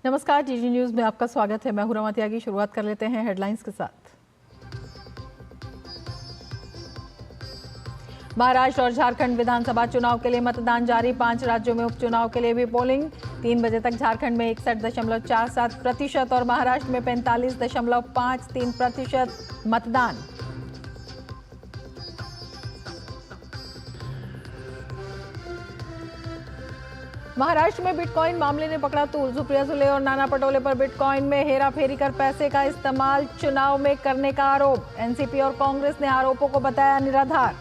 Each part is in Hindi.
नमस्कार, डीडी न्यूज में आपका स्वागत है। मैं हूं रमा त्यागी। शुरुआत कर लेते हैं हेडलाइंस के साथ। महाराष्ट्र और झारखंड विधानसभा चुनाव के लिए मतदान जारी। 5 राज्यों में उपचुनाव के लिए भी पोलिंग। 3 बजे तक झारखंड में 61.47% और महाराष्ट्र में 45.53% मतदान। महाराष्ट्र में बिटकॉइन मामले ने पकड़ा तूल। सुप्रिया सुले और नाना पटोले पर बिटकॉइन में हेराफेरी कर पैसे का इस्तेमाल चुनाव में करने का आरोप। एनसीपी और कांग्रेस ने आरोपों को बताया निराधार।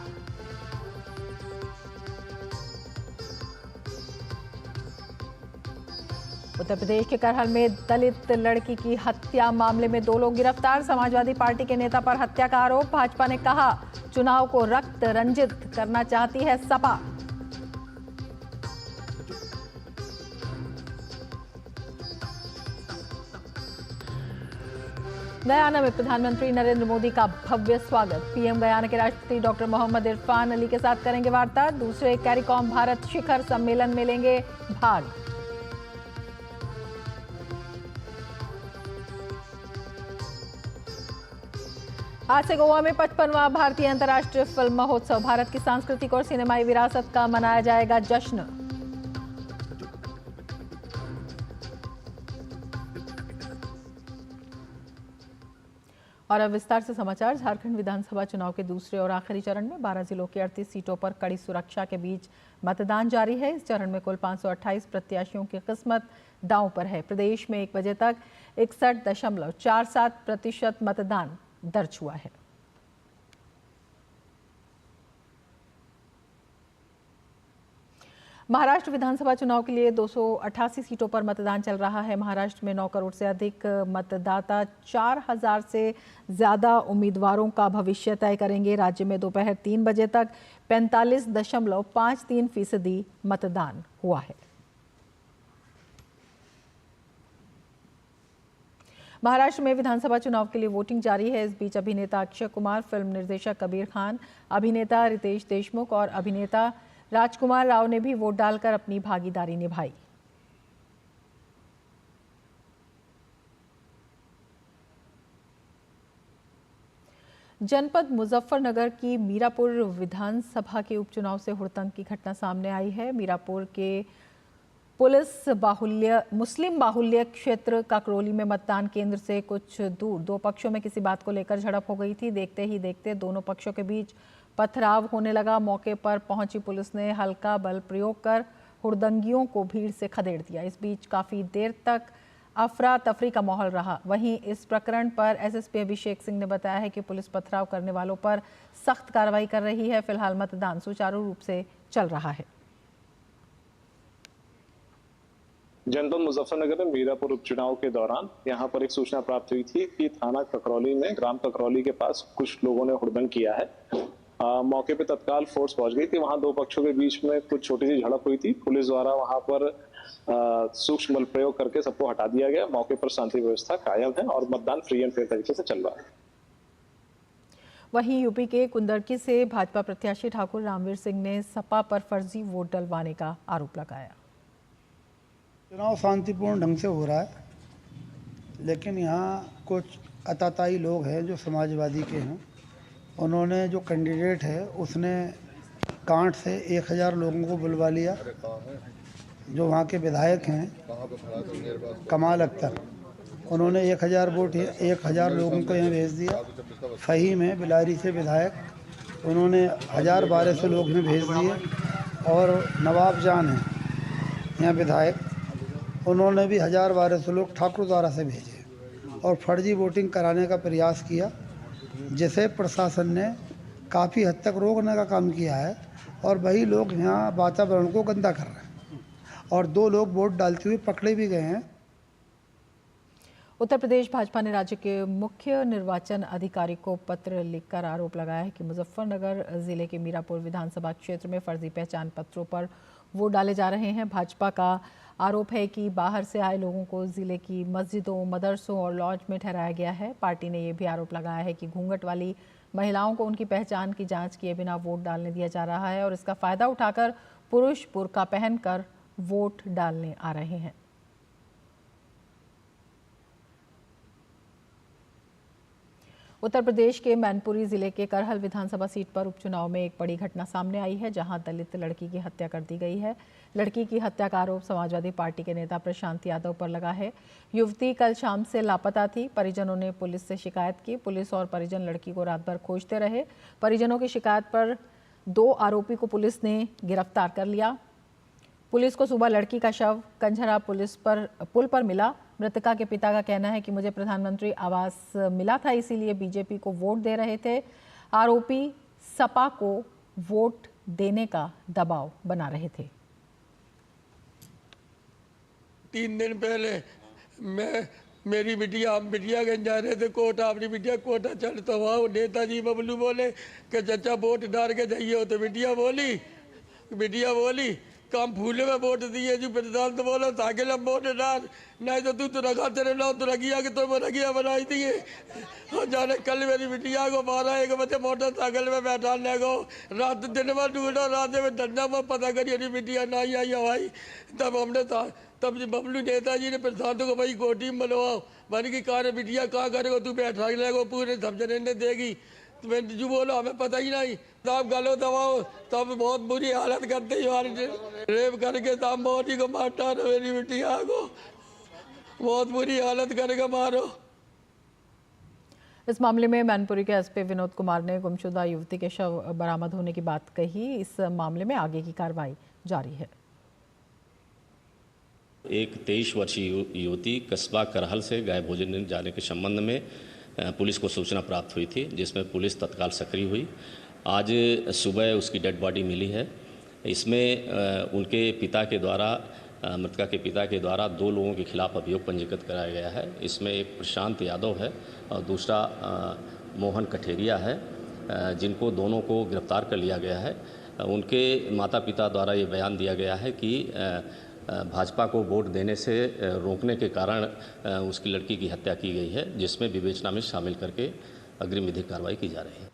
उत्तर प्रदेश के करहल में दलित लड़की की हत्या मामले में 2 लोग गिरफ्तार। समाजवादी पार्टी के नेता पर हत्या का आरोप। भाजपा ने कहा चुनाव को रक्त रंजित करना चाहती है सपा। गयाना में प्रधानमंत्री नरेंद्र मोदी का भव्य स्वागत। पीएम गयाना के राष्ट्रपति डॉक्टर मोहम्मद इरफान अली के साथ करेंगे वार्ता। दूसरे कैरिकॉम भारत शिखर सम्मेलन में लेंगे भाग। आज से गोवा में 55वां भारतीय अंतर्राष्ट्रीय फिल्म महोत्सव। भारत की सांस्कृतिक और सिनेमाई विरासत का मनाया जाएगा जश्न। और अब विस्तार से समाचार। झारखंड विधानसभा चुनाव के दूसरे और आखिरी चरण में 12 जिलों की 38 सीटों पर कड़ी सुरक्षा के बीच मतदान जारी है। इस चरण में कुल 528 प्रत्याशियों की किस्मत दांव पर है। प्रदेश में 1 बजे तक 61.47% मतदान दर्ज हुआ है। महाराष्ट्र विधानसभा चुनाव के लिए 288 सीटों पर मतदान चल रहा है। महाराष्ट्र में 9 करोड़ से अधिक मतदाता 4000 से ज्यादा उम्मीदवारों का भविष्य तय करेंगे। राज्य में दोपहर 3 बजे तक 45.53% मतदान हुआ है। महाराष्ट्र में विधानसभा चुनाव के लिए वोटिंग जारी है। इस बीच अभिनेता अक्षय कुमार, फिल्म निर्देशक कबीर खान, अभिनेता रितेश देशमुख और अभिनेता राजकुमार राव ने भी वोट डालकर अपनी भागीदारी निभाई। जनपद मुजफ्फरनगर की मीरापुर विधानसभा के उपचुनाव से हुड़दंग की घटना सामने आई है। मीरापुर के मुस्लिम बाहुल्य क्षेत्र काकरोली में मतदान केंद्र से कुछ दूर 2 पक्षों में किसी बात को लेकर झड़प हो गई थी। देखते ही देखते दोनों पक्षों के बीच पथराव होने लगा। मौके पर पहुंची पुलिस ने हल्का बल प्रयोग कर हुड़दंगियों को भीड़ से खदेड़ दिया। इस बीच काफी देर तक अफरा तफरी का माहौल रहा। वहीं इस प्रकरण पर एसएसपी अभिषेक सिंह ने बताया है कि पुलिस पथराव करने वालों पर सख्त कार्रवाई कर रही है। फिलहाल मतदान सुचारू रूप से चल रहा है। जनपद मुजफ्फरनगर में मीरापुर उपचुनाव के दौरान यहां पर एक सूचना प्राप्त हुई थी कि थाना ककरौली में ग्राम ककरौली के पास कुछ लोगों ने हुड़दंग किया है। मौके पे तत्काल फोर्स पहुंच गई थी। वहां 2 पक्षों के बीच में कुछ छोटी सी झड़प हुई थी। पुलिस द्वारा वहां पर सूक्ष्म बल प्रयोग करके सबको हटा दिया गया। मौके पर शांति व्यवस्था कायम है और मतदान फ्री एंड फेयर तरीके से चल रहा है। वहीं यूपी के कुंदरकी से भाजपा प्रत्याशी ठाकुर रामवीर सिंह ने सपा पर फर्जी वोट डलवाने का आरोप लगाया। चुनाव शांतिपूर्ण ढंग से हो रहा है, लेकिन यहाँ कुछ अताताई लोग हैं जो समाजवादी के हैं। उन्होंने जो कैंडिडेट है उसने कांट से 1000 लोगों को बुलवा लिया। जो वहाँ के विधायक हैं कमाल अख्तर, उन्होंने 1000 वोट 1000 लोगों को यहाँ भेज दिया। फहीम है बिलारी से विधायक, उन्होंने 1200 लोग में भेज दिए। और नवाब जान है यहाँ विधायक, उन्होंने भी 1200 लोग ठाकुर द्वारा से भेजे और फर्जी वोटिंग कराने का प्रयास किया, जिसे प्रशासन ने काफ़ी हद तक रोकने का काम किया है। और वही लोग यहाँ वातावरण को गंदा कर रहे हैं और 2 लोग वोट डालते हुए पकड़े भी गए हैं। उत्तर प्रदेश भाजपा ने राज्य के मुख्य निर्वाचन अधिकारी को पत्र लिखकर आरोप लगाया है कि मुजफ्फरनगर जिले के मीरापुर विधानसभा क्षेत्र में फर्जी पहचान पत्रों पर वोट डाले जा रहे हैं। भाजपा का आरोप है कि बाहर से आए लोगों को जिले की मस्जिदों, मदरसों और लॉज में ठहराया गया है। पार्टी ने यह भी आरोप लगाया है कि घूंघट वाली महिलाओं को उनकी पहचान की जांच किए बिना वोट डालने दिया जा रहा है और इसका फायदा उठाकर पुरुष बुर्का पहनकर वोट डालने आ रहे हैं। उत्तर प्रदेश के मैनपुरी जिले के करहल विधानसभा सीट पर उपचुनाव में एक बड़ी घटना सामने आई है, जहां दलित लड़की की हत्या कर दी गई है। लड़की की हत्या का आरोप समाजवादी पार्टी के नेता प्रशांत यादव पर लगा है। युवती कल शाम से लापता थी। परिजनों ने पुलिस से शिकायत की। पुलिस और परिजन लड़की को रात भर खोजते रहे। परिजनों की शिकायत पर 2 आरोपी को पुलिस ने गिरफ्तार कर लिया। पुलिस को सुबह लड़की का शव कंझरा पुल पर मिला। मृतका के पिता का कहना है कि मुझे प्रधानमंत्री आवास मिला था, इसीलिए बीजेपी को वोट दे रहे थे। आरोपी सपा को वोट देने का दबाव बना रहे थे। 3 दिन पहले मेरी बिटिया गंज जा रहे थे कोटा, अपनी बिटिया कोटा चल, तो वहाँ नेताजी बबलू बोले कि चाचा वोट डाल के जाइए। तो बिटिया बोली काम फूले में वोट दिए जी। प्रधान तो बोला साइकिल में वोट डाल, नहीं तो तू रखा तेरे नाम तो रगिया के तो रगिया बनाई दिए। और जाने कल मेरी बिटिया को 12-1 बजे मोटरसाइकिल में बैठाने को रात दिन में ढूंढो, रात में डंडा में पता करी मेरी बिटिया नहीं आई हवाई। तब बबलू नेताजी ने प्रशांत को भाई कोठी में बुलवाओ, बन की कार बिटिया कहाँ करेगा तू बैठा लेगो, पूरे समझने ने देगी। तो मैं जो बोलो हमें पता ही नहीं, तब गलो दबाओ, तब बहुत बुरी हालत करते ही रेप करके तब मोदी को मारता मेरी बिटिया को, बहुत बुरी हालत करके मारो। इस मामले में मैनपुरी के एसपी विनोद कुमार ने गुमशुदा युवती के शव बरामद होने की बात कही। इस मामले में आगे की कार्रवाई जारी है। एक 23 वर्षीय युवती कस्बा करहल से गाय भोजन जाने के संबंध में पुलिस को सूचना प्राप्त हुई थी, जिसमें पुलिस तत्काल सक्रिय हुई। आज सुबह उसकी डेड बॉडी मिली है। इसमें उनके पिता के द्वारा, मृतका के पिता के द्वारा 2 लोगों के खिलाफ अभियोग पंजीकृत कराया गया है। इसमें एक प्रशांत यादव है और दूसरा मोहन कठेरिया है, जिनको दोनों को गिरफ्तार कर लिया गया है। उनके माता पिता द्वारा ये बयान दिया गया है कि भाजपा को वोट देने से रोकने के कारण उसकी लड़की की हत्या की गई है, जिसमें विवेचना में शामिल करके अग्रिम विधिक कार्रवाई की जा रही है।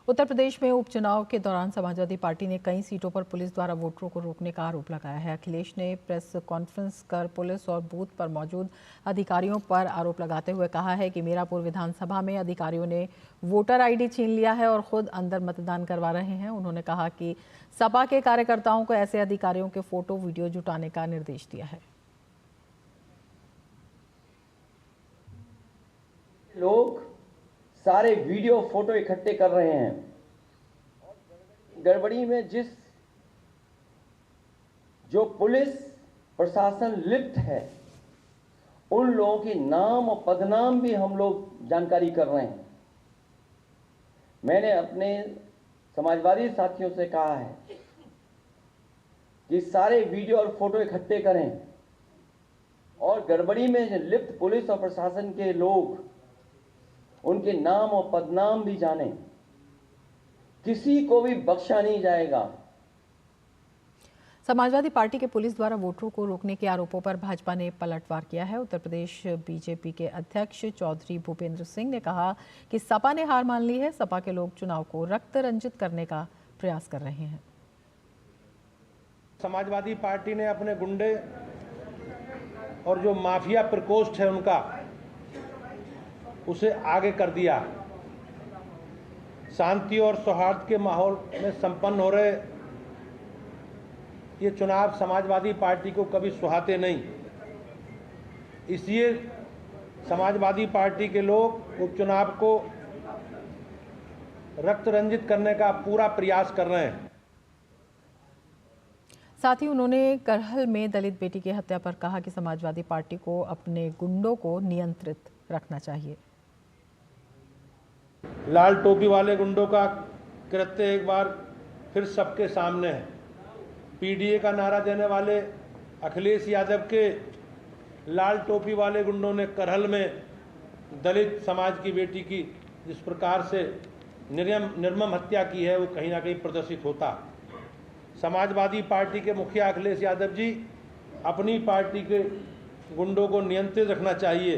उत्तर प्रदेश में उपचुनाव के दौरान समाजवादी पार्टी ने कई सीटों पर पुलिस द्वारा वोटरों को रोकने का आरोप लगाया है। अखिलेश ने प्रेस कॉन्फ्रेंस कर पुलिस और बूथ पर मौजूद अधिकारियों पर आरोप लगाते हुए कहा है कि मीरापुर विधानसभा में अधिकारियों ने वोटर आईडी छीन लिया है और खुद अंदर मतदान करवा रहे हैं। उन्होंने कहा कि सपा के कार्यकर्ताओं को ऐसे अधिकारियों के फोटो वीडियो जुटाने का निर्देश दिया है। लोग सारे वीडियो फोटो इकट्ठे कर रहे हैं। गड़बड़ी में जो पुलिस प्रशासन लिप्त है, उन लोगों के नाम और पदनाम भी हम लोग जानकारी कर रहे हैं। मैंने अपने समाजवादी साथियों से कहा है कि सारे वीडियो और फोटो इकट्ठे करें और गड़बड़ी में लिप्त पुलिस और प्रशासन के लोग उनके नाम और पदनाम भी जानें। किसी को भी बख्शा नहीं जाएगा। समाजवादी पार्टी के पुलिस द्वारा वोटरों को रोकने के आरोपों पर भाजपा ने पलटवार किया है। उत्तर प्रदेश बीजेपी के अध्यक्ष चौधरी भूपेंद्र सिंह ने कहा कि सपा ने हार मान ली है। सपा के लोग चुनाव को रक्त रंजित करने का प्रयास कर रहे हैं। समाजवादी पार्टी ने अपने गुंडे और जो माफिया प्रकोष्ठ है उनका उसे आगे कर दिया। शांति और सौहार्द के माहौल में संपन्न हो रहे ये चुनाव समाजवादी पार्टी को कभी सुहाते नहीं। इसलिए समाजवादी पार्टी के लोग उपचुनाव को रक्त रंजित करने का पूरा प्रयास कर रहे हैं। साथ ही उन्होंने करहल में दलित बेटी की हत्या पर कहा कि समाजवादी पार्टी को अपने गुंडों को नियंत्रित रखना चाहिए। लाल टोपी वाले गुंडों का कृत्य एक बार फिर सबके सामने है। पीडीए का नारा देने वाले अखिलेश यादव के लाल टोपी वाले गुंडों ने करहल में दलित समाज की बेटी की जिस प्रकार से निर्मम हत्या की है, वो कहीं ना कहीं प्रदर्शित होता। समाजवादी पार्टी के मुखिया अखिलेश यादव जी अपनी पार्टी के गुंडों को नियंत्रित रखना चाहिए,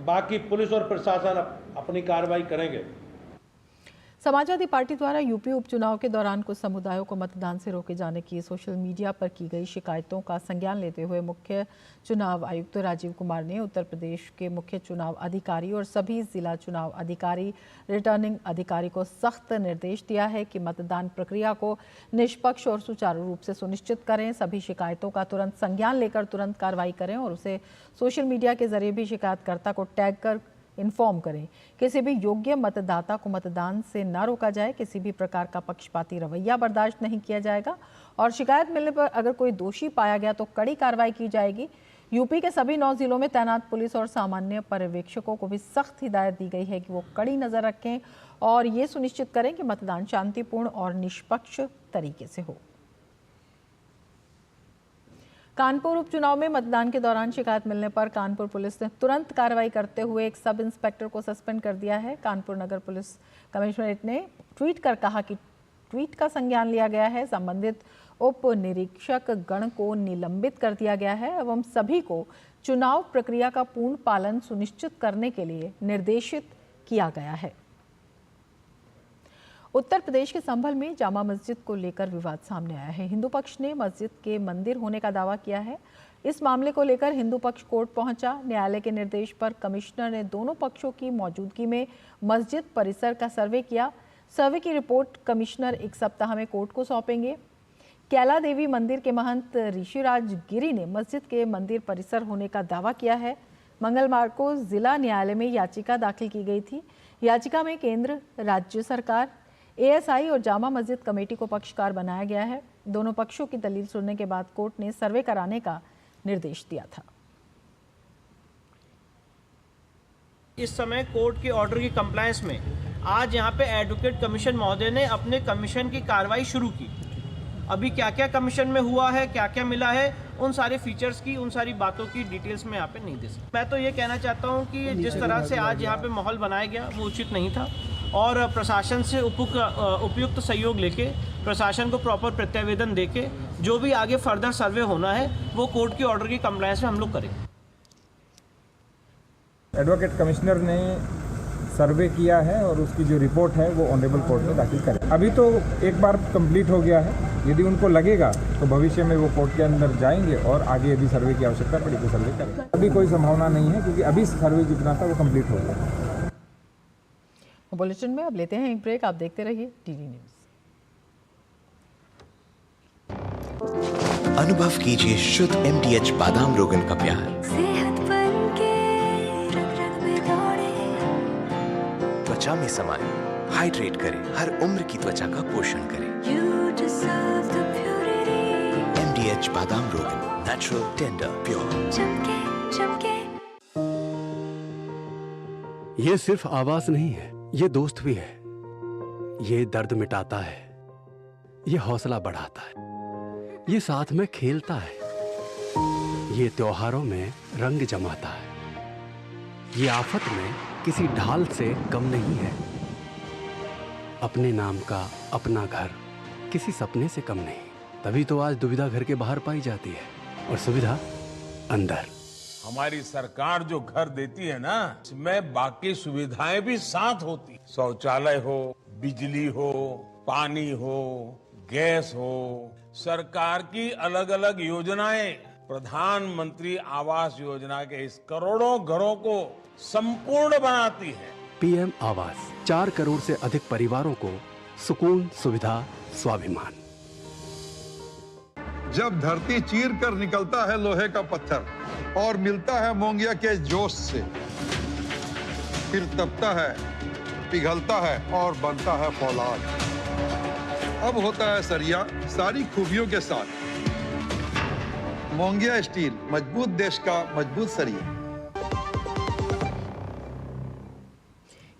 बाकी पुलिस और प्रशासन अपनी कार्रवाई करेंगे। समाजवादी पार्टी द्वारा यूपी उपचुनाव के दौरान कुछ समुदायों को मतदान से रोके जाने की सोशल मीडिया पर की गई शिकायतों का संज्ञान लेते हुए मुख्य चुनाव आयुक्त राजीव कुमार ने उत्तर प्रदेश के मुख्य चुनाव अधिकारी और सभी जिला चुनाव अधिकारी, रिटर्निंग अधिकारी को सख्त निर्देश दिया है कि मतदान प्रक्रिया को निष्पक्ष और सुचारू रूप से सुनिश्चित करें। सभी शिकायतों का तुरंत संज्ञान लेकर तुरंत कार्रवाई करें और उसे सोशल मीडिया के जरिए भी शिकायतकर्ता को टैग कर इन्फॉर्म करें। किसी भी योग्य मतदाता को मतदान से न रोका जाए। किसी भी प्रकार का पक्षपाती रवैया बर्दाश्त नहीं किया जाएगा और शिकायत मिलने पर अगर कोई दोषी पाया गया तो कड़ी कार्रवाई की जाएगी। यूपी के सभी 9 जिलों में तैनात पुलिस और सामान्य पर्यवेक्षकों को भी सख्त हिदायत दी गई है कि वो कड़ी नजर रखें और ये सुनिश्चित करें कि मतदान शांतिपूर्ण और निष्पक्ष तरीके से हो। कानपुर उपचुनाव में मतदान के दौरान शिकायत मिलने पर कानपुर पुलिस ने तुरंत कार्रवाई करते हुए एक सब इंस्पेक्टर को सस्पेंड कर दिया है। कानपुर नगर पुलिस कमिश्नरेट ने ट्वीट कर कहा कि ट्वीट का संज्ञान लिया गया है। संबंधित उप निरीक्षक गण को निलंबित कर दिया गया है एवं सभी को चुनाव प्रक्रिया का पूर्ण पालन सुनिश्चित करने के लिए निर्देशित किया गया है। उत्तर प्रदेश के संभल में जामा मस्जिद को लेकर विवाद सामने आया है। हिंदू पक्ष ने मस्जिद के मंदिर होने का दावा किया है। इस मामले को लेकर हिंदू पक्ष कोर्ट पहुंचा। न्यायालय के निर्देश पर कमिश्नर ने दोनों पक्षों की मौजूदगी में मस्जिद परिसर का सर्वे किया। सर्वे की रिपोर्ट कमिश्नर 1 सप्ताह में कोर्ट को सौंपेंगे। कैला देवी मंदिर के महंत ऋषिराज गिरी ने मस्जिद के मंदिर परिसर होने का दावा किया है। मंगलवार को जिला न्यायालय में याचिका दाखिल की गई थी। याचिका में केंद्र, राज्य सरकार, एएसआई और जामा मस्जिद कमेटी को पक्षकार बनाया गया है। दोनों पक्षों की दलील सुनने के बाद कोर्ट ने सर्वे कराने का निर्देश दिया था। इस समय कोर्ट के ऑर्डर की कंप्लायंस में आज यहाँ पे एडवोकेट कमीशन महोदय ने अपने कमीशन की कार्रवाई शुरू की। अभी क्या क्या कमीशन में हुआ है, क्या क्या मिला है, उन सारे फीचर्स की, उन सारी बातों की डिटेल्स में यहाँ पे नहीं दे सकता। मैं तो ये कहना चाहता हूँ कि जिस तरह से आज यहाँ पे माहौल बनाया गया वो उचित नहीं था और प्रशासन से उपयुक्त सहयोग लेके, प्रशासन को प्रॉपर प्रत्यावेदन देके जो भी आगे फर्दर सर्वे होना है वो कोर्ट के ऑर्डर की कंप्लायंस में हम लोग करेंगे। एडवोकेट कमिश्नर ने सर्वे किया है और उसकी जो रिपोर्ट है वो ऑनरेबल कोर्ट में दाखिल करें। अभी तो एक बार कंप्लीट हो गया है। यदि उनको लगेगा तो भविष्य में वो कोर्ट के अंदर जाएंगे और आगे यदि सर्वे की आवश्यकता पड़ी तो सर्वे करेंगे। अभी कोई संभावना नहीं है क्योंकि अभी सर्वे जितना था वो कंप्लीट हो गया। बुलेटिन में अब लेते हैं एक ब्रेक। आप देखते रहिए टीवी न्यूज। अनुभव कीजिए शुद्ध MDH बादाम रोगन का प्यार। सेहत बनके रग-रग में दौड़े, त्वचा में समाये, हाइड्रेट करे, हर उम्र की त्वचा का पोषण करे। You deserve the purity. MDH बादाम रोगन, नेचुरल, टेंडर, प्योर। चमके चमके। ये सिर्फ आवाज नहीं है, ये दोस्त भी है। ये दर्द मिटाता है, ये हौसला बढ़ाता है, ये साथ में खेलता है, ये त्योहारों में रंग जमाता है, ये आफत में किसी ढाल से कम नहीं है। अपने नाम का अपना घर किसी सपने से कम नहीं। तभी तो आज दुविधा घर के बाहर पाई जाती है और सुविधा अंदर। हमारी सरकार जो घर देती है ना, इसमें बाकी सुविधाएं भी साथ होती। शौचालय हो, बिजली हो, पानी हो, गैस हो, सरकार की अलग अलग योजनाएं, प्रधानमंत्री आवास योजना के इस करोड़ों घरों को संपूर्ण बनाती है। PM आवास 4 करोड़ से अधिक परिवारों को सुकून, सुविधा, स्वाभिमान। जब धरती चीर कर निकलता है लोहे का पत्थर और मिलता है मोंगिया के जोश से, फिर तपता है, पिघलता है और बनता है फौलाद। अब होता है सरिया सारी खूबियों के साथ। मोंगिया स्टील, मजबूत देश का मजबूत सरिया।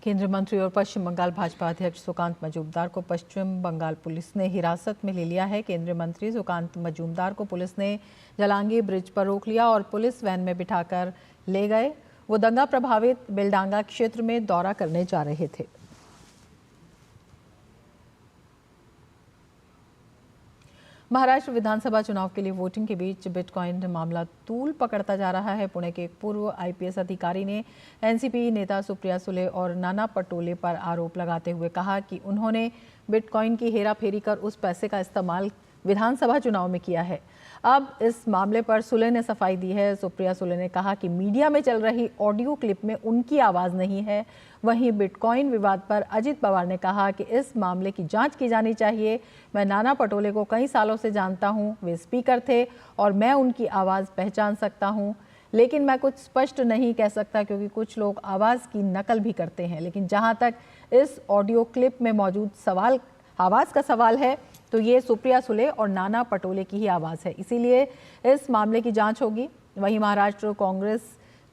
केंद्रीय मंत्री और पश्चिम बंगाल भाजपा अध्यक्ष सुकांत मजूमदार को पश्चिम बंगाल पुलिस ने हिरासत में ले लिया है। केंद्रीय मंत्री सुकांत मजूमदार को पुलिस ने जलांगी ब्रिज पर रोक लिया और पुलिस वैन में बिठाकर ले गए। वो दंगा प्रभावित बेलडांगा क्षेत्र में दौरा करने जा रहे थे। महाराष्ट्र विधानसभा चुनाव के लिए वोटिंग के बीच बिटकॉइन मामला तूल पकड़ता जा रहा है। पुणे के एक पूर्व आईपीएस अधिकारी ने एनसीपी नेता सुप्रिया सुले और नाना पटोले पर आरोप लगाते हुए कहा कि उन्होंने बिटकॉइन की हेराफेरी कर उस पैसे का इस्तेमाल विधानसभा चुनाव में किया है। अब इस मामले पर सुले ने सफाई दी है। सुप्रिया सुले ने कहा कि मीडिया में चल रही ऑडियो क्लिप में उनकी आवाज़ नहीं है। वहीं बिटकॉइन विवाद पर अजित पवार ने कहा कि इस मामले की जांच की जानी चाहिए। मैं नाना पटोले को कई सालों से जानता हूं, वे स्पीकर थे और मैं उनकी आवाज़ पहचान सकता हूं, लेकिन मैं कुछ स्पष्ट नहीं कह सकता क्योंकि कुछ लोग आवाज़ की नकल भी करते हैं। लेकिन जहां तक इस ऑडियो क्लिप में मौजूद आवाज़ का सवाल है तो ये सुप्रिया सुले और नाना पटोले की ही आवाज़ है, इसीलिए इस मामले की जांच होगी। वहीं महाराष्ट्र कांग्रेस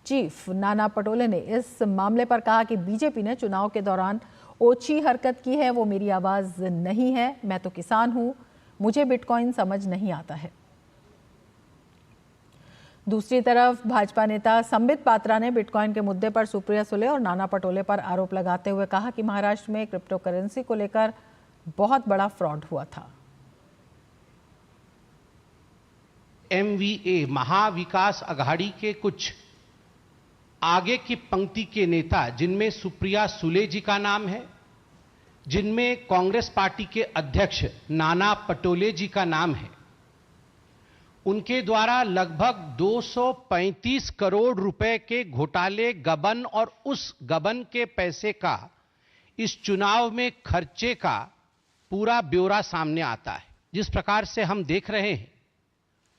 चीफ नाना पटोले ने इस मामले पर कहा कि बीजेपी ने चुनाव के दौरान ओछी हरकत की है, वो मेरी आवाज़ नहीं है। मैं तो किसान हूँ, मुझे बिटकॉइन समझ नहीं आता है। दूसरी तरफ भाजपा नेता संबित पात्रा ने बिटकॉइन के मुद्दे पर सुप्रिया सुले और नाना पटोले पर आरोप लगाते हुए कहा कि महाराष्ट्र में क्रिप्टो करेंसी को लेकर बहुत बड़ा फ्रॉड हुआ था। MVA महाविकास अघाड़ी के कुछ आगे की पंक्ति के नेता, जिनमें सुप्रिया सुले जी का नाम है, जिनमें कांग्रेस पार्टी के अध्यक्ष नाना पटोले जी का नाम है, उनके द्वारा लगभग 235 करोड़ रुपए के घोटाले, गबन और उस गबन के पैसे का इस चुनाव में खर्चे का पूरा ब्यौरा सामने आता है। जिस प्रकार से हम देख रहे हैं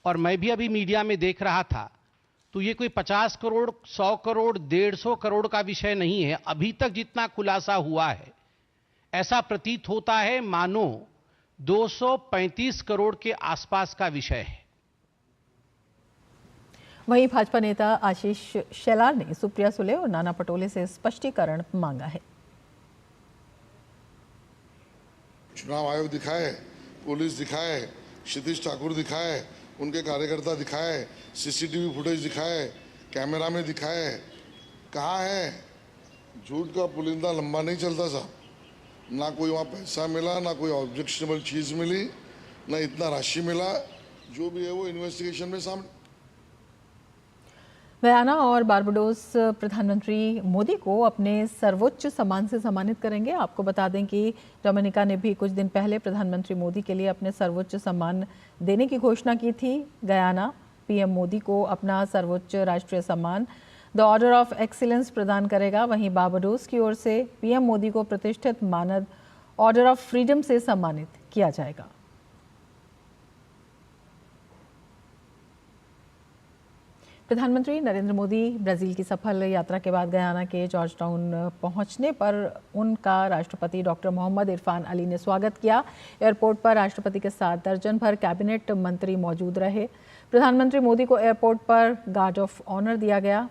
और मैं भी अभी मीडिया में देख रहा था, तो ये कोई 50 करोड़, 100 करोड़, 150 करोड़ का विषय नहीं है। अभी तक जितना खुलासा हुआ है, ऐसा प्रतीत होता है मानो 235 करोड़ के आसपास का विषय है। वहीं भाजपा नेता आशीष शेलार ने सुप्रिया सुले और नाना पटोले से स्पष्टीकरण मांगा है। चुनाव आयोग दिखाए, पुलिस दिखाए, क्षितिज ठाकुर दिखाए, उनके कार्यकर्ता दिखाए, सीसीटीवी फुटेज दिखाए, कैमरा में दिखाए, कहाँ है? झूठ का पुलिंदा लंबा नहीं चलता साहब। ना कोई वहाँ पैसा मिला, ना कोई ऑब्जेक्शनेबल चीज़ मिली, ना इतना राशि मिला। जो भी है वो इन्वेस्टिगेशन में सामने। गयाना और बारबाडोस प्रधानमंत्री मोदी को अपने सर्वोच्च सम्मान से सम्मानित करेंगे। आपको बता दें कि डोमिनिका ने भी कुछ दिन पहले प्रधानमंत्री मोदी के लिए अपने सर्वोच्च सम्मान देने की घोषणा की थी। गयाना पीएम मोदी को अपना सर्वोच्च राष्ट्रीय सम्मान द ऑर्डर ऑफ एक्सीलेंस प्रदान करेगा। वहीं बारबाडोस की ओर से पीएम मोदी को प्रतिष्ठित मानद ऑर्डर ऑफ फ्रीडम से सम्मानित किया जाएगा। प्रधानमंत्री नरेंद्र मोदी ब्राजील की सफल यात्रा के बाद गयाना के जॉर्ज टाउन पहुंचने पर उनका राष्ट्रपति डॉक्टर मोहम्मद इरफान अली ने स्वागत किया। एयरपोर्ट पर राष्ट्रपति के साथ दर्जन भर कैबिनेट मंत्री मौजूद रहे। प्रधानमंत्री मोदी को एयरपोर्ट पर गार्ड ऑफ ऑनर दिया गया।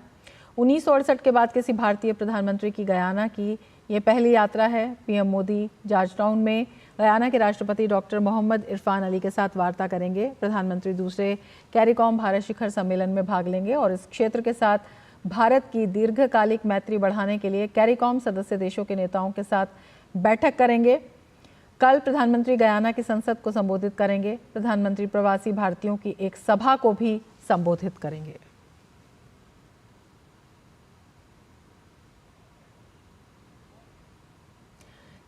1968 के बाद किसी भारतीय प्रधानमंत्री की गयाना की ये पहली यात्रा है। पीएम मोदी जॉर्ज टाउन में गयाना के राष्ट्रपति डॉक्टर मोहम्मद इरफान अली के साथ वार्ता करेंगे। प्रधानमंत्री दूसरे कैरिकॉम भारत शिखर सम्मेलन में भाग लेंगे और इस क्षेत्र के साथ भारत की दीर्घकालिक मैत्री बढ़ाने के लिए कैरिकॉम सदस्य देशों के नेताओं के साथ बैठक करेंगे। कल प्रधानमंत्री गयाना की संसद को संबोधित करेंगे। प्रधानमंत्री प्रवासी भारतीयों की एक सभा को भी संबोधित करेंगे।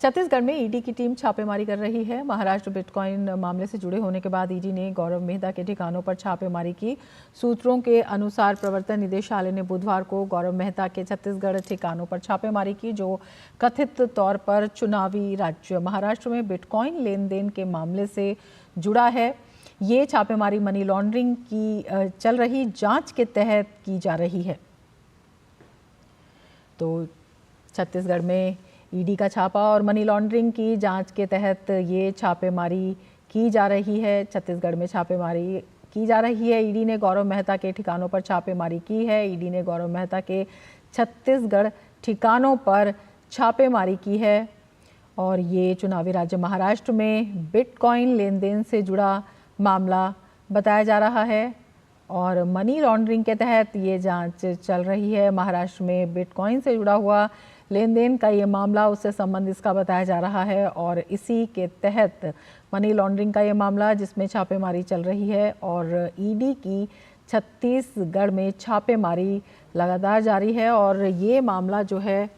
छत्तीसगढ़ में ईडी की टीम छापेमारी कर रही है। महाराष्ट्र बिटकॉइन मामले से जुड़े होने के बाद ईडी ने गौरव मेहता के ठिकानों पर छापेमारी की। सूत्रों के अनुसार प्रवर्तन निदेशालय ने बुधवार को गौरव मेहता के छत्तीसगढ़ ठिकानों पर छापेमारी की, जो कथित तौर पर चुनावी राज्य महाराष्ट्र में बिटकॉइन लेन देन के मामले से जुड़ा है। ये छापेमारी मनी लॉन्ड्रिंग की चल रही जाँच के तहत की जा रही है। तो छत्तीसगढ़ में ईडी का छापा और मनी लॉन्ड्रिंग की जांच के तहत ये छापेमारी की जा रही है। छत्तीसगढ़ में छापेमारी की जा रही है। ईडी ने गौरव मेहता के ठिकानों पर छापेमारी की है। ईडी ने गौरव मेहता के छत्तीसगढ़ ठिकानों पर छापेमारी की है और ये चुनावी राज्य महाराष्ट्र में बिटकॉइन लेन देन से जुड़ा मामला बताया जा रहा है। और मनी लॉन्ड्रिंग के तहत ये जांच चल रही है। महाराष्ट्र में बिटकॉइन से जुड़ा हुआ लेन देन का ये मामला, उससे संबंध इसका बताया जा रहा है और इसी के तहत मनी लॉन्ड्रिंग का ये मामला जिसमें छापेमारी चल रही है और ईडी की छत्तीसगढ़ में छापेमारी लगातार जारी है। और ये मामला जो है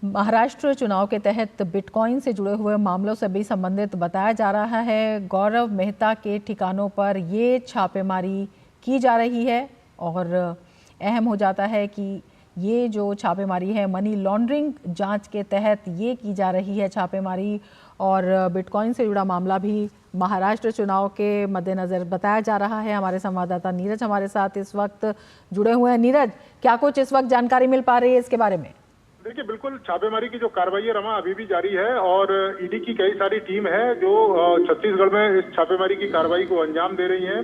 महाराष्ट्र चुनाव के तहत बिटकॉइन से जुड़े हुए मामलों से भी संबंधित बताया जा रहा है। गौरव मेहता के ठिकानों पर ये छापेमारी की जा रही है और अहम हो जाता है कि ये जो छापेमारी है मनी लॉन्ड्रिंग जांच के तहत ये की जा रही है छापेमारी और बिटकॉइन से जुड़ा मामला भी महाराष्ट्र चुनाव के मद्देनज़र बताया जा रहा है। हमारे संवाददाता नीरज हमारे साथ इस वक्त जुड़े हुए हैं। नीरज, क्या कुछ इस वक्त जानकारी मिल पा रही है इसके बारे में? देखिए, बिल्कुल छापेमारी की जो कार्रवाई है रमा अभी भी जारी है और ईडी की कई सारी टीम है जो छत्तीसगढ़ में इस छापेमारी की कार्रवाई को अंजाम दे रही है।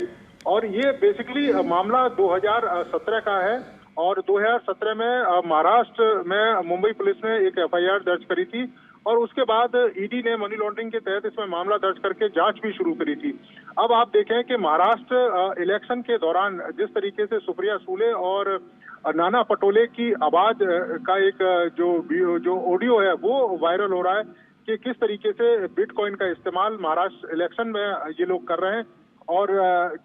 और ये बेसिकली मामला 2017 का है और 2017 में महाराष्ट्र में मुंबई पुलिस ने एक एफआईआर दर्ज करी थी और उसके बाद ईडी ने मनी लॉन्ड्रिंग के तहत इसमें मामला दर्ज करके जांच भी शुरू करी थी। अब आप देखें कि महाराष्ट्र इलेक्शन के दौरान जिस तरीके से सुप्रिया सुले और नाना पटोले की आवाज का एक जो ऑडियो है वो वायरल हो रहा है कि किस तरीके से बिटकॉइन का इस्तेमाल महाराष्ट्र इलेक्शन में ये लोग कर रहे हैं और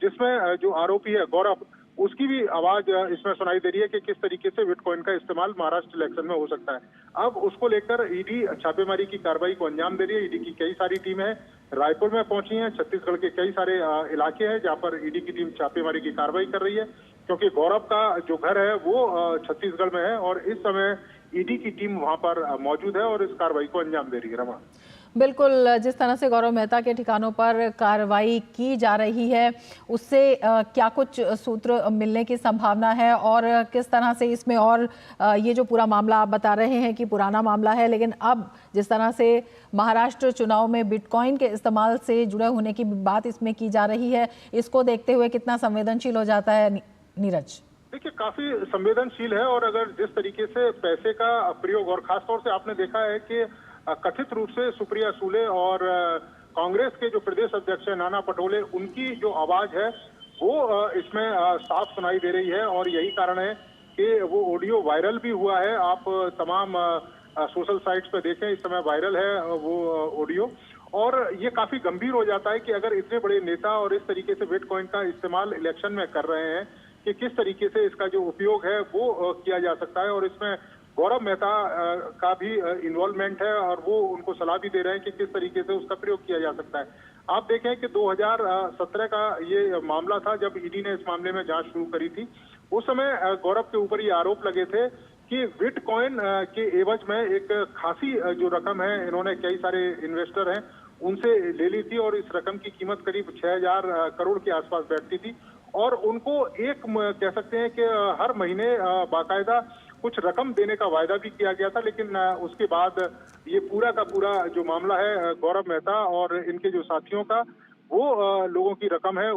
जिसमें जो आरोपी है गौरव, उसकी भी आवाज इसमें सुनाई दे रही है कि किस तरीके से बिटकॉइन का इस्तेमाल महाराष्ट्र इलेक्शन में हो सकता है। अब उसको लेकर ईडी छापेमारी की कार्रवाई को अंजाम दे रही है। ईडी की कई सारी टीमें रायपुर में पहुंची हैं, छत्तीसगढ़ के कई सारे इलाके हैं जहां पर ईडी की टीम छापेमारी की कार्रवाई कर रही है क्योंकि गौरव का जो घर है वो छत्तीसगढ़ में है और इस समय ईडी की टीम वहां पर मौजूद है और इस कार्रवाई को अंजाम दे रही है। रमा, बिल्कुल, जिस तरह से गौरव मेहता के ठिकानों पर कार्रवाई की जा रही है उससे क्या कुछ सूत्र मिलने की संभावना है और किस तरह से इसमें और ये जो पूरा मामला आप बता रहे हैं कि पुराना मामला है, लेकिन अब जिस तरह से महाराष्ट्र चुनाव में बिटकॉइन के इस्तेमाल से जुड़े होने की बात इसमें की जा रही है, इसको देखते हुए कितना संवेदनशील हो जाता है नीरज? देखिए, काफी संवेदनशील है और अगर जिस तरीके से पैसे का प्रयोग और खासतौर से आपने देखा है कि कथित रूप से सुप्रिया सुले और कांग्रेस के जो प्रदेश अध्यक्ष है नाना पटोले, उनकी जो आवाज है वो इसमें साफ सुनाई दे रही है और यही कारण है कि वो ऑडियो वायरल भी हुआ है। आप तमाम सोशल साइट्स पे देखें, इस समय वायरल है वो ऑडियो और ये काफी गंभीर हो जाता है कि अगर इतने बड़े नेता और इस तरीके से बिटकॉइन का इस्तेमाल इलेक्शन में कर रहे हैं कि किस तरीके से इसका जो उपयोग है वो किया जा सकता है और इसमें गौरव मेहता का भी इन्वॉल्वमेंट है और वो उनको सलाह भी दे रहे हैं कि किस तरीके से उसका प्रयोग किया जा सकता है। आप देखें कि 2017 का ये मामला था जब ईडी ने इस मामले में जांच शुरू करी थी। उस समय गौरव के ऊपर ये आरोप लगे थे कि बिटकॉइन के एवज में एक खासी जो रकम है इन्होंने कई सारे इन्वेस्टर हैं उनसे ले ली थी और इस रकम की कीमत करीब 6000 करोड़ के आसपास बैठती थी और उनको एक कह सकते हैं कि हर महीने बाकायदा कुछ रकम देने का वायदा भी किया गया था। लेकिन उसके बाद ये पूरा का पूरा जो मामला है गौरव मेहता और इनके जो साथियों का वो लोगों की रकम है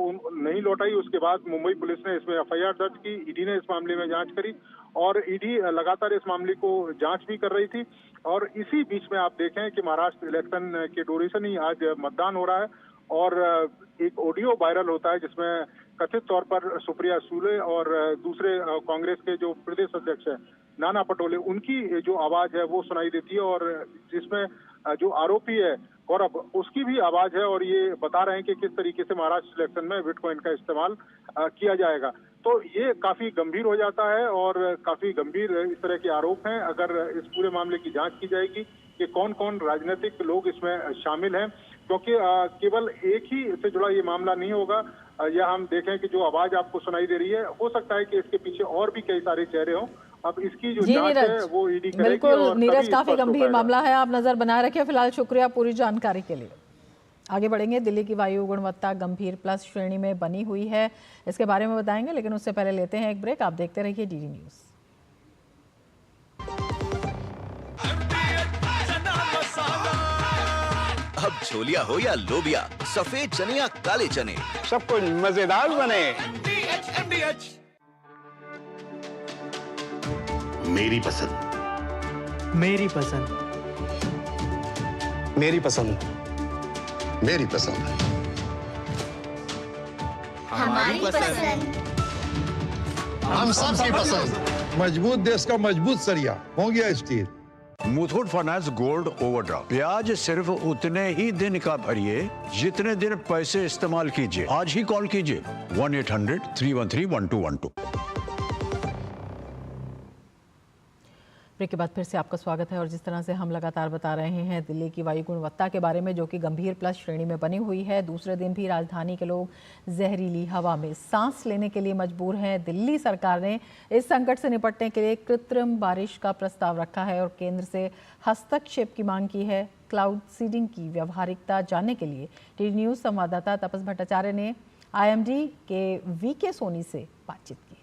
नहीं लौटाई। उसके बाद मुंबई पुलिस ने इसमें एफआईआर दर्ज की, ईडी ने इस मामले में जांच करी और ईडी लगातार इस मामले को जांच भी कर रही थी। और इसी बीच में आप देखें कि महाराष्ट्र इलेक्शन के ड्यूरेशन ही आज मतदान हो रहा है और एक ऑडियो वायरल होता है जिसमें कथित तौर पर सुप्रिया सुले और दूसरे कांग्रेस के जो प्रदेश अध्यक्ष है नाना पटोले, उनकी जो आवाज है वो सुनाई देती है और जिसमें जो आरोपी है गौरव, उसकी भी आवाज है और ये बता रहे हैं कि किस तरीके से महाराष्ट्र इलेक्शन में बिटकॉइन का इस्तेमाल किया जाएगा। तो ये काफी गंभीर हो जाता है और काफी गंभीर इस तरह के आरोप हैं। अगर इस पूरे मामले की जांच की जाएगी कि कौन कौन राजनीतिक लोग इसमें शामिल हैं, क्योंकि केवल एक ही से जुड़ा ये मामला नहीं होगा। या हम देखें कि जो आवाज आपको सुनाई दे रही है, हो सकता है कि इसके पीछे और भी कई सारे चेहरे हों। अब इसकी जो जांच है वो ईडी करेगी। बिल्कुल नीरज, काफी गंभीर मामला है, आप नजर बनाए रखें। फिलहाल शुक्रिया पूरी जानकारी के लिए। आगे बढ़ेंगे। दिल्ली की वायु गुणवत्ता गंभीर प्लस श्रेणी में बनी हुई है, इसके बारे में बताएंगे, लेकिन उससे पहले लेते हैं एक ब्रेक। आप देखते रहिए डीडी न्यूज। अब छोलिया हो या लोबिया, सफेद चने या काले चने, सब कुछ मजेदार बने। मेरी पसंद, मेरी पसंद, मेरी पसंद, मेरी पसंद। हमारी पसंद। हम सबकी पसंद। मजबूत देश का मजबूत सरिया हो गया steel. Muthoot finance gold overdraft, ब्याज सिर्फ उतने ही दिन का भरिए जितने दिन पैसे इस्तेमाल कीजिए। आज ही कॉल कीजिए 1-800-313-1212। ब्रेक के बाद फिर से आपका स्वागत है। और जिस तरह से हम लगातार बता रहे हैं दिल्ली की वायु गुणवत्ता के बारे में, जो कि गंभीर प्लस श्रेणी में बनी हुई है, दूसरे दिन भी राजधानी के लोग जहरीली हवा में सांस लेने के लिए मजबूर हैं। दिल्ली सरकार ने इस संकट से निपटने के लिए कृत्रिम बारिश का प्रस्ताव रखा है और केंद्र से हस्तक्षेप की मांग की है। क्लाउड सीडिंग की व्यावहारिकता जानने के लिए टीवी न्यूज़ संवाददाता तपस भट्टाचार्य ने IMD के VK सोनी से बातचीत की।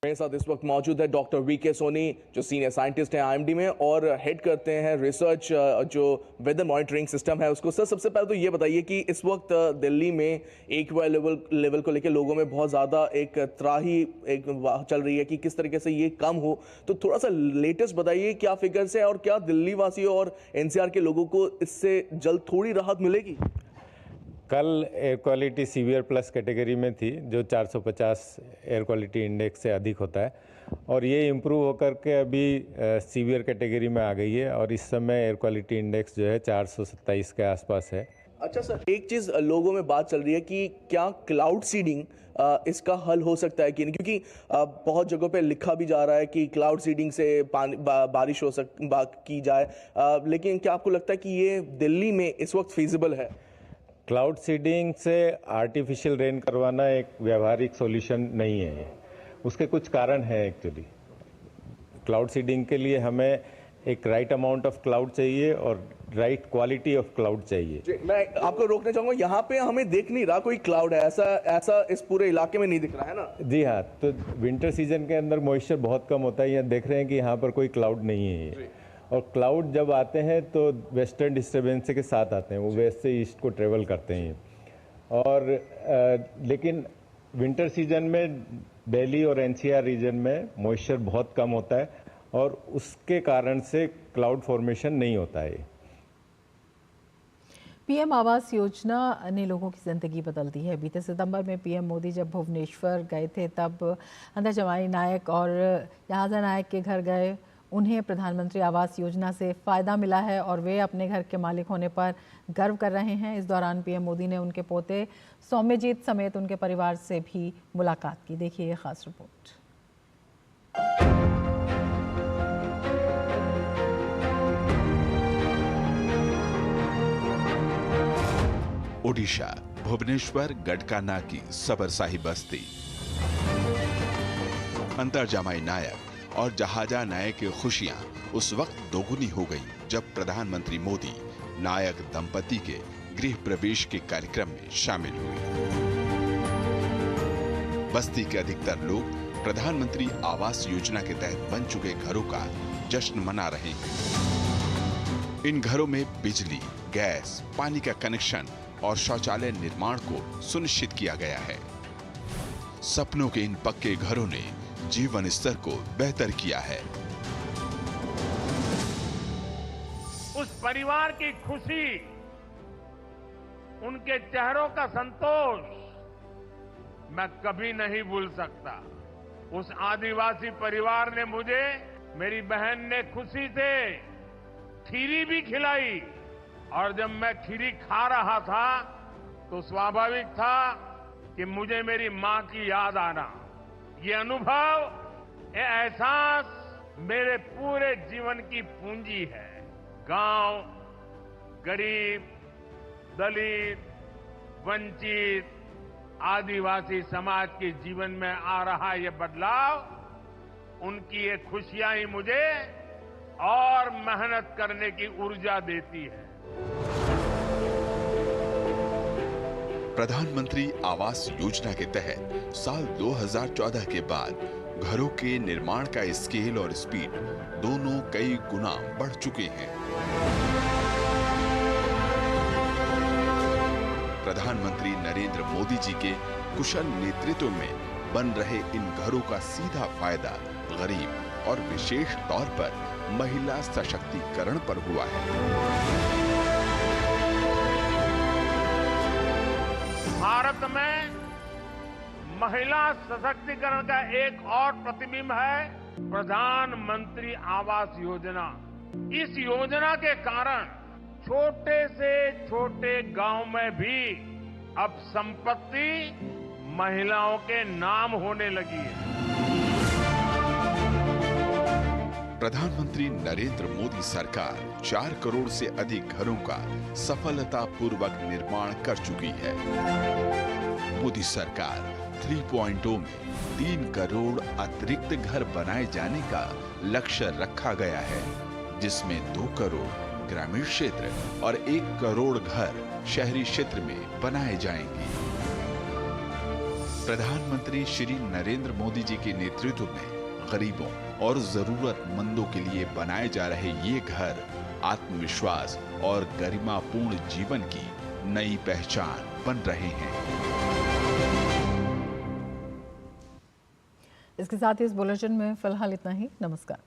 मेरे साथ इस वक्त मौजूद है डॉक्टर VK सोनी, जो सीनियर साइंटिस्ट हैं IMD में और हेड करते हैं रिसर्च जो वेदर मॉनिटरिंग सिस्टम है उसको। सर, सबसे पहले तो ये बताइए कि इस वक्त दिल्ली में एक्वा लेवल को लेकर लोगों में बहुत ज़्यादा एक त्राही चल रही है कि किस तरीके से ये कम हो। तो थोड़ा सा लेटेस्ट बताइए, क्या फिगर्स है और क्या दिल्ली वासियों और NCR के लोगों को इससे जल्द थोड़ी राहत मिलेगी? कल air quality severe plus category में थी, जो 450 एयर क्वालिटी इंडेक्स से अधिक होता है, और ये इम्प्रूव होकर के अभी सीवियर कैटेगरी में आ गई है और इस समय एयर क्वालिटी इंडेक्स जो है 427 के आसपास है। अच्छा सर, एक चीज़ लोगों में बात चल रही है कि क्या क्लाउड सीडिंग इसका हल हो सकता है कि नहीं, क्योंकि बहुत जगहों पे लिखा भी जा रहा है कि क्लाउड सीडिंग से बारिश की जाए, लेकिन क्या आपको लगता है कि ये दिल्ली में इस वक्त फिजिबल है? क्लाउड सीडिंग से आर्टिफिशियल रेन करवाना एक व्यावहारिक सॉल्यूशन नहीं है। उसके कुछ कारण हैं। एक्चुअली क्लाउड सीडिंग के लिए हमें एक राइट अमाउंट ऑफ क्लाउड चाहिए और राइट क्वालिटी ऑफ क्लाउड चाहिए। मैं आपको रोकना चाहूंगा, यहाँ पे हमें देख नहीं रहा कोई क्लाउड है, ऐसा इस पूरे इलाके में नहीं दिख रहा है ना? जी हाँ, तो विंटर सीजन के अंदर मॉइस्चर बहुत कम होता है। यहाँ देख रहे हैं कि यहाँ पर कोई क्लाउड नहीं है। और क्लाउड जब आते हैं तो वेस्टर्न डिस्टर्बेंस के साथ आते हैं, वो वेस्ट से ईस्ट को ट्रेवल करते हैं। और लेकिन विंटर सीजन में दिल्ली और NCR रीजन में मॉइस्चर बहुत कम होता है और उसके कारण से क्लाउड फॉर्मेशन नहीं होता है। PM आवास योजना ने लोगों की ज़िंदगी बदल दी है। बीते सितंबर में PM मोदी जब भुवनेश्वर गए थे, तब अंदर जमाई नायक और यहाजा नायक के घर गए। उन्हें प्रधानमंत्री आवास योजना से फ़ायदा मिला है और वे अपने घर के मालिक होने पर गर्व कर रहे हैं। इस दौरान PM मोदी ने उनके पोते सौम्यजीत समेत उनके परिवार से भी मुलाकात की। देखिए ये खास रिपोर्ट। ओडिशा, भुवनेश्वर गडकाना की सबरसाही बस्ती। अंतर जामाई नायक और जहाजा नायक की खुशियां उस वक्त दोगुनी हो गई जब प्रधानमंत्री मोदी नायक दंपति के गृह प्रवेश के कार्यक्रम में शामिल हुए। बस्ती के अधिकतर लोग प्रधानमंत्री आवास योजना के तहत बन चुके घरों का जश्न मना रहे हैं। इन घरों में बिजली, गैस, पानी का कनेक्शन और शौचालय निर्माण को सुनिश्चित किया गया है। सपनों के इन पक्के घरों ने जीवन स्तर को बेहतर किया है। उस परिवार की खुशी, उनके चेहरों का संतोष मैं कभी नहीं भूल सकता। उस आदिवासी परिवार ने मुझे, मेरी बहन ने खुशी से खीरी भी खिलाई और जब मैं खीरी खा रहा था तो स्वाभाविक था कि मुझे मेरी मां की याद आना। ये अनुभव, ये एहसास मेरे पूरे जीवन की पूंजी है। गांव, गरीब, दलित, वंचित, आदिवासी समाज के जीवन में आ रहा ये बदलाव, उनकी ये खुशियां ही मुझे और मेहनत करने की ऊर्जा देती है। प्रधानमंत्री आवास योजना के तहत साल 2014 के बाद घरों के निर्माण का स्केल और स्पीड दोनों कई गुना बढ़ चुके हैं। प्रधानमंत्री नरेंद्र मोदी जी के कुशल नेतृत्व में बन रहे इन घरों का सीधा फायदा गरीब और विशेष तौर पर महिला सशक्तिकरण पर हुआ है। भारत में महिला सशक्तिकरण का एक और प्रतिबिंब है प्रधानमंत्री आवास योजना। इस योजना के कारण छोटे से छोटे गांव में भी अब संपत्ति महिलाओं के नाम होने लगी है। प्रधानमंत्री नरेंद्र मोदी सरकार 4 करोड़ से अधिक घरों का सफलतापूर्वक निर्माण कर चुकी है। मोदी सरकार 3.0 में 3 करोड़ अतिरिक्त घर बनाए जाने का लक्ष्य रखा गया है, जिसमें 2 करोड़ ग्रामीण क्षेत्र और 1 करोड़ घर शहरी क्षेत्र में बनाए जाएंगे। प्रधानमंत्री श्री नरेंद्र मोदी जी के नेतृत्व में गरीबों और जरूरतमंदों के लिए बनाए जा रहे ये घर आत्मविश्वास और गरिमापूर्ण जीवन की नई पहचान बन रहे हैं। इसके साथ ही इस बुलेटिन में फिलहाल इतना ही। नमस्कार।